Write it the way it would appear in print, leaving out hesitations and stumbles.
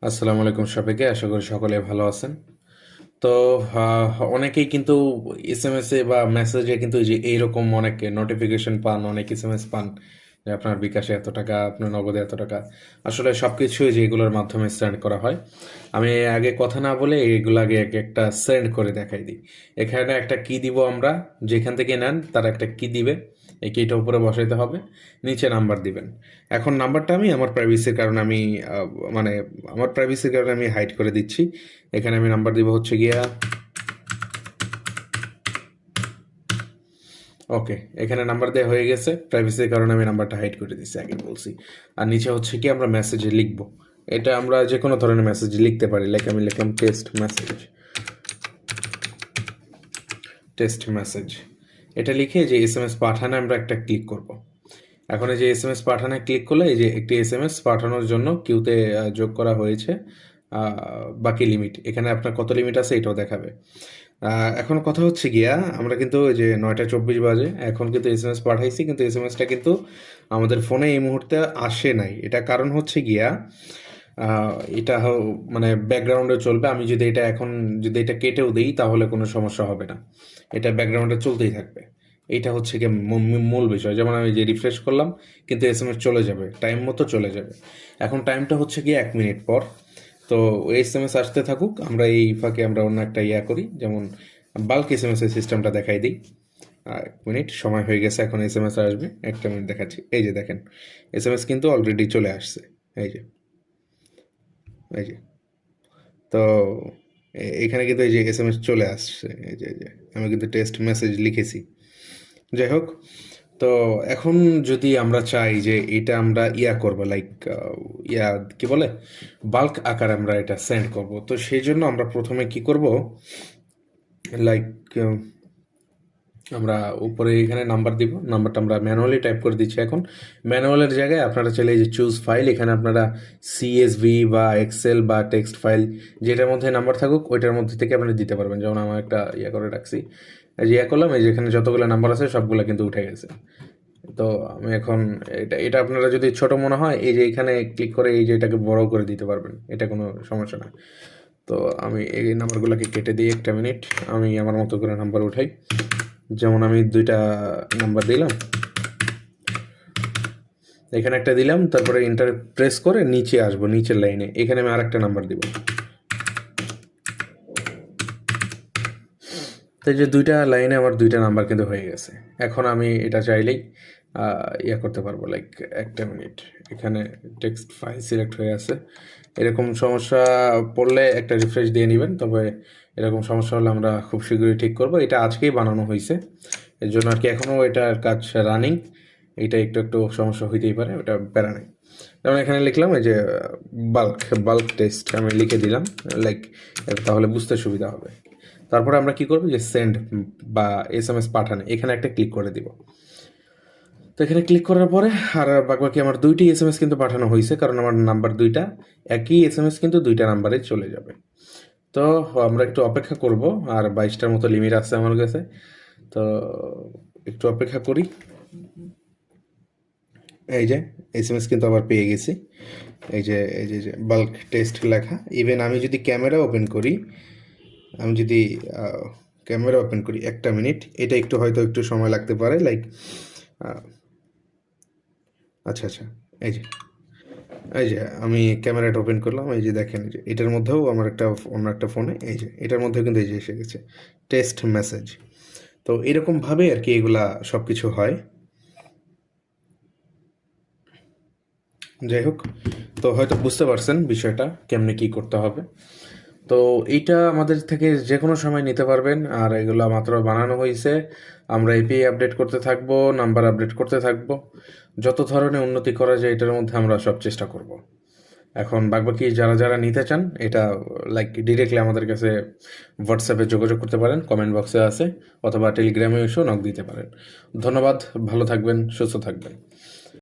আসসালামু আলাইকুম সবাইকে, আশা করি সকলে ভালো আছেন। তো অনেকেই কিন্তু এসএমএস এ বা মেসেজে কিন্তু এই যে এইরকম অনেক নোটিফিকেশন পান, অনেক এসএমএস পান যে আপনার বিকাশে এত টাকা, আপনার নগদে এত টাকা। আসলে সব কিছুই যে এগুলোর মাধ্যমে সেন্ড করা হয়। আমি আগে কথা না বলে এগুলো আগে এক একটা সেন্ড করে দেখাই দিই। এখানে একটা কি দিব আমরা, যেখান থেকে নেন তার একটা কি দিবে, এই কিটা উপরে বসাইতে হবে, নিচে নাম্বার দিবেন। এখন নাম্বারটা আমি আমার প্রাইভেসির কারণে আমি মানে আমার প্রাইভেসির কারণে আমি হাইড করে দিচ্ছি। এখানে আমি নাম্বার দিব হচ্ছে গিয়া, ওকে, এখানে নাম্বার দেওয়া হয়ে গেছে। প্রাইভেসির কারণে আমি নাম্বারটা হাইড করে দিচ্ছি, আগে বলছি। আর নিচে হচ্ছে কি আমরা মেসেজে লিখবো। এটা আমরা যে কোনো ধরনের মেসেজ লিখতে পারি, লাইক আমি লিখলাম টেস্ট মেসেজ, টেস্ট মেসেজ। এটা লিখে যে এসএমএস পাঠানো আমরা একটা ক্লিক করব। এখন এই যে এসএমএস পাঠানো ক্লিক করলে এই যে একটি এসএমএস পাঠানোর জন্য কিউতে যোগ করা হয়েছে বাকি লিমিট। এখানে আপনার কত লিমিট আছে এটাও দেখাবে। এখন কথা হচ্ছে গিয়া, আমরা কিন্তু ওই যে 9টা 24 বাজে, এখন কিন্তু এসএমএস পাঠাইছি, কিন্তু এসএমএসটা কিন্তু আমাদের ফোনে এই মুহূর্তে আসে নাই। এটা কারণ হচ্ছে গিয়া, এটা মানে ব্যাকগ্রাউন্ডে চলবে। আমি যদি এটা এখন যদি এটা কেটেও দিই তাহলে কোনো সমস্যা হবে না, এটা ব্যাকগ্রাউন্ডে চলতেই থাকবে। এইটা হচ্ছে গিয়ে মূল বিষয়। যেমন আমি যে রিফ্রেশ করলাম, কিন্তু এসএমএস চলে যাবে, টাইম মতো চলে যাবে। এখন টাইমটা হচ্ছে গিয়ে 1 মিনিট পর। তো এসএমএস আসতে থাকুক, আমরা এই ফাঁকে আমরা অন্য একটা করি, যেমন বাল্ক এসএমএস এর সিস্টেমটা দেখাই দিই। 1 মিনিট সময় হয়ে গেছে, এখন এসএমএস আসবে। 1 মিনিট দেখাচ্ছি, এই যে দেখেন এসএমএস কিন্তু অলরেডি চলে আসছে। এই যে, এই যে, তো এখানে কিন্তু এই যে এসএমএস চলে আসছে, এই যে আমি কিন্তু টেস্ট মেসেজ লিখেছি। যাই হোক, তো এখন যদি আমরা চাই যে এটা আমরা করব, লাইক ইয়া কি বলে, বাল্ক আকারে আমরা এটা সেন্ড করব, তো সেই জন্য আমরা প্রথমে কি করব, লাইক আমরা উপরে এখানে নাম্বার দিব। নাম্বারটা আমরা ম্যানুয়ালি টাইপ করে দিচ্ছি। এখন ম্যানুয়ালের জায়গায় আপনারা চাইলে এই যে চুজ ফাইল, এখানে আপনারা সিএসভি বা এক্সেল বা টেক্সট ফাইল, যেটার মধ্যে নাম্বার থাকুক ওইটার মধ্যে থেকে আপনি দিতে পারবেন। যেমন আমার একটা করে রাখছি, এই যে করলাম, এই যে এখানে যতগুলো নাম্বার আছে সবগুলো কিন্তু উঠে গেছে। তো আমি এখন এটা এটা আপনারা যদি ছোট মনে হয়, এই যে এখানে ক্লিক করে এই যে এটাকে বড় করে দিতে পারবেন, এটা কোনো সমস্যা না। তো আমি এই নাম্বারগুলোকে কেটে দিই। 1 মিনিট, আমি আমার মতো করে নাম্বার উঠাই। যেমন আমি 2টা নাম্বার দিলাম, এখানে একটা দিলাম, তারপরে ইন্টার প্রেস করে নিচে আসবো, নিচের লাইনে এখানে আমি আরেকটা নাম্বার দিব। তো এই যে 2টা লাইনে আমার 2টা নাম্বার কিন্তু হয়ে গেছে। এখন আমি এটা চাইলেই করতে পারবো, লাইক 1 মিনিট, এখানে টেক্সট ফাইল সিলেক্ট হয়ে আছে। এরকম সমস্যা পড়লে একটা রিফ্রেশ দিয়ে নেবেন। তবে এরকম সমস্যা হলে আমরা খুব শীঘ্রই ঠিক করব। এটা আজকেই বানানো হয়েছে, এর জন্য আর কি এখনও এটার কাজ রানিং। এটা একটু একটু সমস্যা হইতেই পারে, ওটা প্যারা নেই। যেমন এখানে লিখলাম এই যে বাল্ক বাল্ক টেস্ট আমি লিখে দিলাম, লাইক তাহলে বুঝতে সুবিধা হবে। তারপরে আমরা কি করবো, যে সেন্ড বা এসএমএস পাঠানো, এখানে একটা ক্লিক করে দিব। তো এখানে ক্লিক করার পরে আর বাকি আমার 2টি এসএমএস কিন্তু পাঠানো হয়েছে, কারণ আমার নাম্বার 2টা, একই এসএমএস কিন্তু 2টা নাম্বারে চলে যাবে। তো আমরা একটু অপেক্ষা করব, আর 22টার মতো লিমিট আছে আমার কাছে। তো একটু অপেক্ষা করি। এই যে এসএমএস কিন্তু আবার পেয়ে গেছি। এই যে বাল্ক টেস্ট লেখা। ইভেন আমি যদি ক্যামেরা ওপেন করি, আমি যদি ক্যামেরা ওপেন করি, 1 মিনিট, এটা একটু হয়তো একটু সময় লাগতে পারে, লাইক আচ্ছা আচ্ছা, এই যে এই যে আমি ক্যামেরাটা ওপেন করলাম, এই যে দেখেন, এই যে এটার মধ্যেও আমার একটা অন্য একটা ফোনে, এই যে এটার মধ্যেও কিন্তু এই যে এসে গেছে টেস্ট মেসেজ। তো এরকমভাবে আর কি এগুলা সব কিছু হয়। যাই হোক, তো হয়তো বুঝতে পারছেন বিষয়টা কেমনে কি করতে হবে। তো এইটা আমাদের থেকে যে কোনো সময় নিতে পারবেন। আর এগুলো মাত্র বানানো হয়েছে, আমরা এপিআই আপডেট করতে থাকবো, নাম্বার আপডেট করতে থাকবো। যত ধরনের উন্নতি করা যায় এটার মধ্যে আমরা সব চেষ্টা করব। এখন বাকি যারা যারা নিতে চান এটা, লাইক ডিরেক্টলি আমাদের কাছে হোয়াটসঅ্যাপে যোগাযোগ করতে পারেন, কমেন্ট বক্সে আছে, অথবা টেলিগ্রামে এসেও নক দিতে পারেন। ধন্যবাদ, ভালো থাকবেন, সুস্থ থাকবেন।